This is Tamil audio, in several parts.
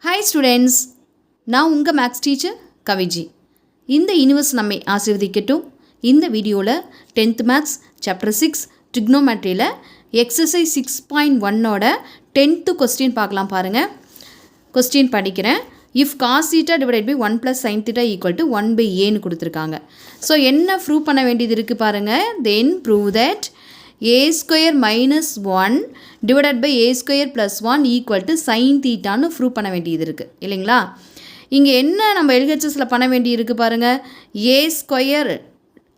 ஹாய் ஸ்டூடெண்ட்ஸ், நான் உங்கள் மேக்ஸ் டீச்சர் கவிஜி. இந்த யூனிவர்ஸ் நம்மை ஆசீர்வதிக்கட்டும். இந்த வீடியோவில் 10th மேக்ஸ் சாப்டர் 6 ட்ரிக்னோமெட்ரியில் எக்ஸசைஸ் 6.1ஓட 10th கொஸ்டின் பார்க்கலாம். பாருங்கள், கொஸ்டின் படிக்கிறேன். If cos theta divided by 1 + sin theta equal to 1/aன்னு கொடுத்துருக்காங்க. ஸோ என்ன ப்ரூவ் பண்ண வேண்டியது இருக்குது பாருங்கள். Then prove that a² - 1 divided by a² + 1 equal to sin தீட்டான்னு ப்ரூவ் பண்ண வேண்டியது இருக்குது இல்லைங்களா. இங்கே என்ன நம்ம எல்ஹெச்எஸில் பண்ண வேண்டியது இருக்குது பாருங்கள். a²,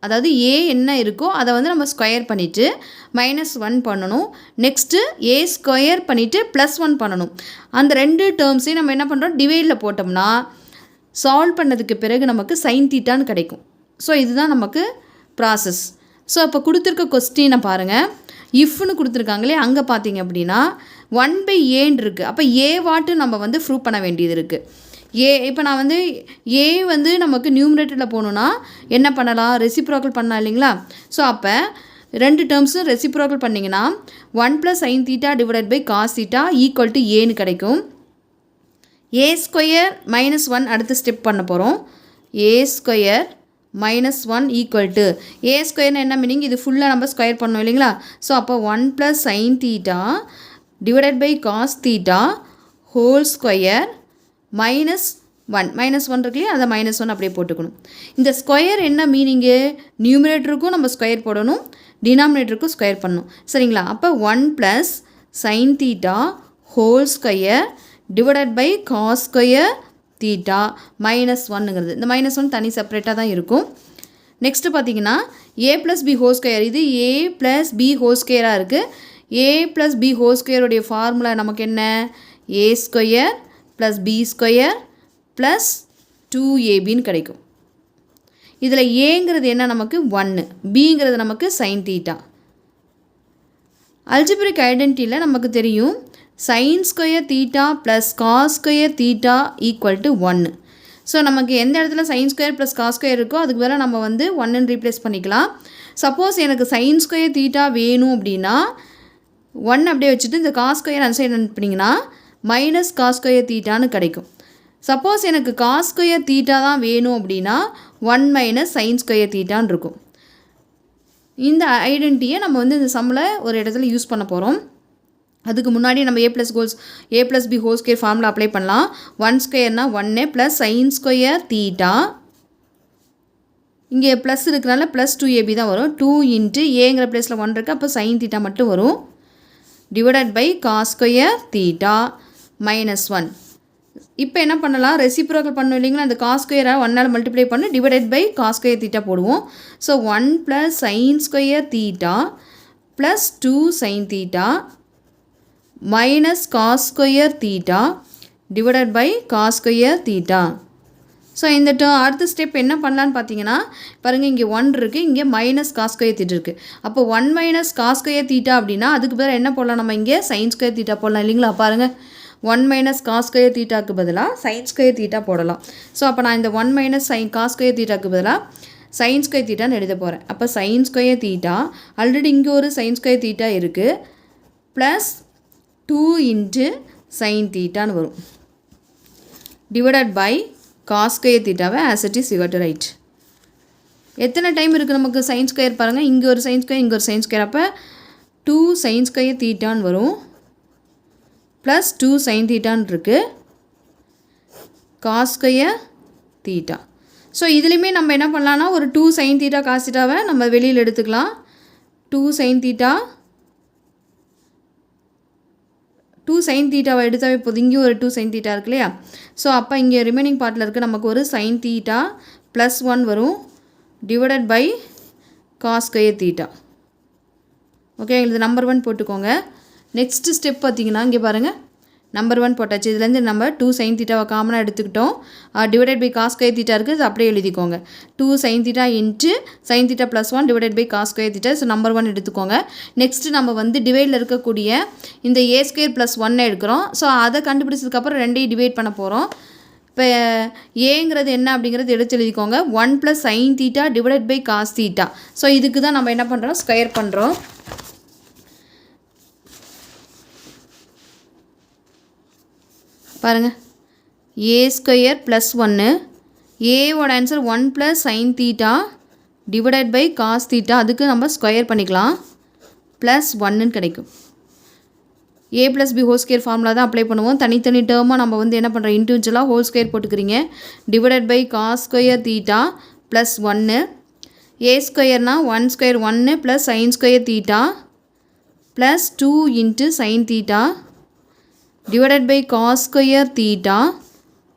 அதாவது a என்ன இருக்கோ அதை வந்து நம்ம ஸ்கொயர் பண்ணிவிட்டு -1 பண்ணணும். நெக்ஸ்ட்டு a² பண்ணிவிட்டு +1 பண்ணணும். அந்த ரெண்டு டேர்ம்ஸையும் நம்ம என்ன பண்ணுறோம், டிவைடில் போட்டோம்னா சால்வ் பண்ணதுக்கு பிறகு நமக்கு sin தீட்டான்னு கிடைக்கும். ஸோ இதுதான் நமக்கு ப்ராசஸ். ஸோ இப்போ கொடுத்துருக்க கொஸ்டினை பாருங்கள். இஃப்னு கொடுத்துருக்காங்களே, அங்கே பார்த்தீங்க அப்படின்னா 1/aன்னு இருக்குது. அப்போ ஏ வாட்டு நம்ம வந்து ப்ரூவ் பண்ண வேண்டியது இருக்குது. இப்போ நான் வந்து ஏ வந்து நமக்கு நியூமரேட்டரில் போகணுன்னா என்ன பண்ணலாம், ரெசிப்ரோக்கல் பண்ணலாம் இல்லைங்களா. ஸோ அப்போ ரெண்டு டேர்ம்ஸும் ரெசிப்ரோக்கல் பண்ணிங்கன்னா 1 + sin theta divided by cos theta equal to ஏன்னு கிடைக்கும். a² - 1 அடுத்த ஸ்டெப் பண்ண போகிறோம். a² - 1 ஈக்குவல் டு a² என்ன மீனிங், இது ஃபுல்லாக நம்ம ஸ்கொயர் பண்ணோம் இல்லைங்களா. ஸோ அப்போ 1 + sin theta divided by cos theta whole square -1 -1 இருக்கு இல்லையா, அதை -1 அப்படியே போட்டுக்கணும். இந்த ஸ்கொயர் என்ன மீனிங்கு, நியூமரேட்டருக்கும் நம்ம ஸ்கொயர் போடணும், டினாமினேட்டருக்கும் ஸ்கொயர் பண்ணணும் சரிங்களா. அப்போ 1 + sin theta whole square divided by cos square theta -1ங்கிறது. இந்த -1 தனி செப்பரேட்டாக தான் இருக்கும். நெக்ஸ்ட்டு பார்த்தீங்கன்னா a + b ஹோல் ஸ்கொயர், இது a + b ஹோல் ஸ்கொயராக இருக்குது. a + b ஹோல் ஸ்கொயருடைய ஃபார்முலா நமக்கு என்ன, a² + b² + 2ab கிடைக்கும். இதில் ஏங்கிறது என்ன நமக்கு 1, bங்கிறது நமக்கு sin தீட்டா. அல்ஜிப்ரிக் ஐடென்டிட்டியில் நமக்கு தெரியும் sin² theta + cos² theta equal to 1. So நமக்கு எந்த இடத்துல sin² + cos² இருக்கோ அதுக்கு வேறு நம்ம வந்து 1ன்னு ரீப்ளேஸ் பண்ணிக்கலாம். சப்போஸ் எனக்கு sin² தீட்டா வேணும் அப்படின்னா 1 அப்படியே வச்சுட்டு இந்த cos² அந்த சைடு அனுப்பினீங்கன்னா -cos² தீட்டான்னு கிடைக்கும். சப்போஸ் எனக்கு cos² தீட்டா தான் வேணும் அப்படின்னா 1 - sin² தீட்டான்னு இருக்கும். இந்த ஐடென்டிட்டியை நம்ம வந்து இந்த சம்மில் ஒரு இடத்துல யூஸ் பண்ண போகிறோம். அதுக்கு முன்னாடி நம்ம a + b whole square formula apply பண்ணலாம். 1² 1 + sin² தீட்டா, இங்கே ப்ளஸ் இருக்கிறனால +2ab தான் வரும். 2 × ஏங்கிற ப்ளேஸில் 1 இருக்குது, அப்போ sin தீட்டா மட்டும் வரும். Divided by cos² theta -1. இப்போ என்ன பண்ணலாம், ரெசிப்ரோக்கல் பண்ணணும் இல்லைங்களா. அந்த cos² 1ஆல் மல்டிப்ளை பண்ணி டிவைடட் பை cos² தீட்டா போடுவோம். So 1 + sin² theta + 2 sin theta -cos² theta divided by cos² theta. So இந்த அடுத்த ஸ்டெப் என்ன பண்ணலான்னு பார்த்தீங்கன்னா பாருங்கள், இங்கே 1 இருக்குது, இங்கே -cos² தீட்டா இருக்குது. அப்போ 1 - cos² தீட்டா அப்படின்னா அதுக்கு பதிலாக என்ன போடலாம், நம்ம இங்கே sin² தீட்டா போடலாம் இல்லைங்களா. பாருங்கள், 1 - cos² தீட்டாக்கு பதிலாக sin² தீட்டா போடலாம். ஸோ அப்போ நான் இந்த 1 - cos² தீட்டாக்கு பதிலாக sin² தீட்டான்னு எழுத போகிறேன். அப்போ sin² தீட்டா, ஆல்ரெடி இங்கே ஒரு sin² தீட்டா இருக்குது, ப்ளஸ் 2 × sin தீட்டான்னு வரும். டிவைடட் பை cos² தீட்டாவை as it is you have to right. எத்தனை டைம் இருக்குது நமக்கு sin² பாருங்கள், இங்கே ஒரு sin², இங்கே ஒரு sin², அப்போ 2 sin² தீட்டான்னு வரும், ப்ளஸ் 2 sin தீட்டான்னு இருக்குது, cos² தீட்டா. ஸோ இதுலேயுமே நம்ம என்ன பண்ணலான்னா ஒரு 2 sin தீட்டா cos தீட்டாவை நம்ம வெளியில் எடுத்துக்கலாம். 2 sin தீட்டா 2 sin தீட்டாவை எடுத்தாவே போதும். இங்கேயும் ஒரு 2 sin தீட்டா இருக்கு இல்லையா. ஸோ அப்போ இங்கே ரிமைனிங் பார்ட்டில் இருக்குது நமக்கு ஒரு sin தீட்டா +1 வரும், divided by cos² theta. Okay, எங்களுக்கு நம்பர் 1 போட்டுக்கோங்க. நெக்ஸ்ட்டு ஸ்டெப் பார்த்திங்கன்னா இங்கே பாருங்கள், நம்பர் 1 போட்டாச்சு. இதுலேருந்து நம்ம 2 sin தீட்டாவை காமனாக எடுத்துக்கிட்டோம். டிவைடட் பை cos² தீட்டா இருக்குது, அது அப்படியே எழுதிக்கோங்க. 2 sin theta × sin theta +1 divided by cos² theta. So number 1 எடுத்துக்கோங்க. நெக்ஸ்ட்டு நம்ம வந்து டிவைடில் இருக்கக்கூடிய இந்த a² + 1 எடுக்கிறோம். ஸோ அதை கண்டுபிடிச்சதுக்கப்புறம் ரெண்டையும் டிவைட் பண்ண போகிறோம். இப்போ ஏங்கிறது என்ன அப்படிங்கிறது எடுத்து எழுதிக்கோங்க. 1 + sin theta divided by cos theta. So இதுக்கு தான் நம்ம என்ன பண்ணுறோம், ஸ்கொயர் பண்ணுறோம். பாருங்கள், ஏ ஸ்கொயர் ப்ளஸ் 1 ஏவோட answer 1 plus sine theta divided by cos theta, அதுக்கு நம்ம ஸ்கொயர் பண்ணிக்கலாம், ப்ளஸ் 1ன்னு கிடைக்கும். A plus B whole square formula தான் அப்ளை பண்ணுவோம். தனித்தனி டேர்மாக நம்ம வந்து என்ன பண்ணுறோம், இண்டிவிஜுவலாக ஹோல் ஸ்கொயர் போட்டுக்கிறீங்க. Divided by cos square theta plus 1, A ஸ்கொயர்னா 1 square 1 plus sine square theta plus 2 into sine theta divided by cos square theta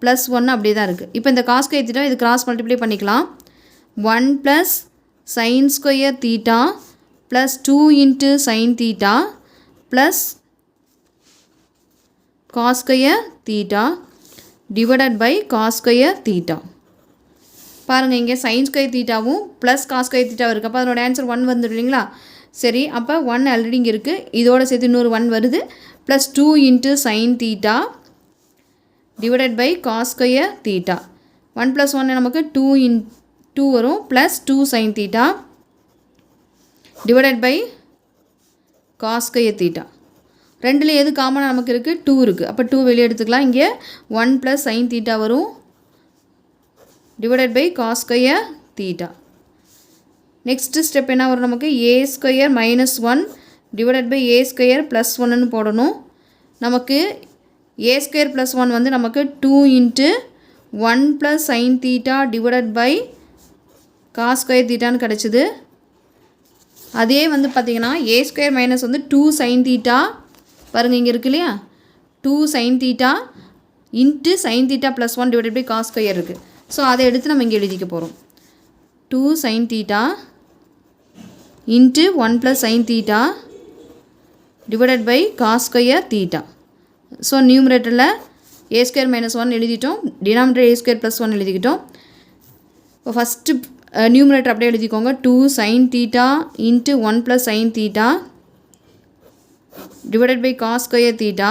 plus 1 அப்படியே தான் இருக்குது. இப்போ இந்த காஸ் ஸ்கொயர் தீட்டா இது கிராஸ் மல்டிப்ளை பண்ணிக்கலாம். 1 plus sine square theta plus 2 into sine theta plus cos square theta divided by cos square theta. பாருங்கள், இங்கே சைன் ஸ்கொயர் தீட்டாவும் ப்ளஸ் காஸ் ஸ்கொயர் தீட்டாவும் இருக்குது. அப்போ அதனோட ஆன்சர் 1 வந்துடும் இல்லைங்களா? சரி, அப்போ 1 ஆல்ரெடி இங்கே இருக்குது, இதோட சேர்த்து இன்னொரு 1 வருது, plus 2 into sine theta divided by cos square theta. 1 + 1 நமக்கு 2 வரும், plus 2 sine theta divided by cos square theta. ரெண்டில் எது காமனாக நமக்கு இருக்குது? 2 இருக்குது. அப்போ 2 வெளியே எடுத்துக்கலாம். இங்கே 1 ப்ளஸ் சைன் தீட்டா வரும் divided by cos square theta. Next step என்ன வரும் நமக்கு? A square minus 1 divided by A square plus 1ன்னு போடணும். நமக்கு ஏ ஸ்கொயர் ப்ளஸ் 1 வந்து நமக்கு 2 into 1 plus sine theta divided by cos square தீட்டான்னு கிடச்சிது. அதே வந்து பார்த்திங்கன்னா ஏ ஸ்கொயர் மைனஸ் வந்து 2 சைன் தீட்டா, பாருங்கள் இங்கே இருக்கு இல்லையா, 2 sine theta into sine theta plus 1 divided by cos square இருக்குது. ஸோ அதை எடுத்து நம்ம இங்கே எழுதிக்க போகிறோம். 2 sine theta into 1 plus sine theta divided by cos square theta. So நியூமரேட்டரில் ஏ ஸ்கொயர் மைனஸ் 1 எழுதிட்டோம், டினாமினேட்டர் ஏ ஸ்கொயர் ப்ளஸ் 1 எழுதிக்கிட்டோம். இப்போ ஃபஸ்ட்டு நியூமரேட்டர் அப்படியே எழுதிக்கோங்க. 2 sine theta into 1 plus sine theta divided by cos square theta.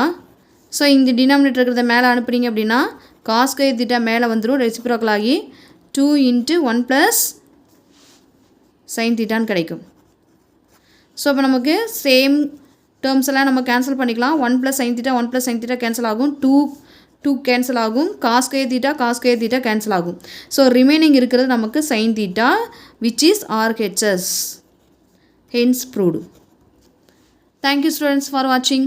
So இங்கே டினாமினேட்டர் இருக்கிறத மேலே அனுப்புறீங்க அப்படின்னா காஸ் ஸ்கொயர் தீட்டா மேலே வந்துடும், ரெசிப்ரோக்கல் ஆகி 2 இன்ட்டு 1 ப்ளஸ் சைன் தீட்டான்னு கிடைக்கும். ஸோ இப்போ நமக்கு சேம் டேர்ம்ஸ் எல்லாம் நம்ம கேன்சல் பண்ணிக்கலாம். 1 plus sine theta 1 plus sine theta cancel ஆகும், 2 கேன்சல் ஆகும், காஸ் ஸ்கொயர் தீட்டா கேன்சல் ஆகும். ஸோ ரிமைனிங் இருக்கிறது நமக்கு sine theta which is RHS. Hence proved. Thank you students for watching.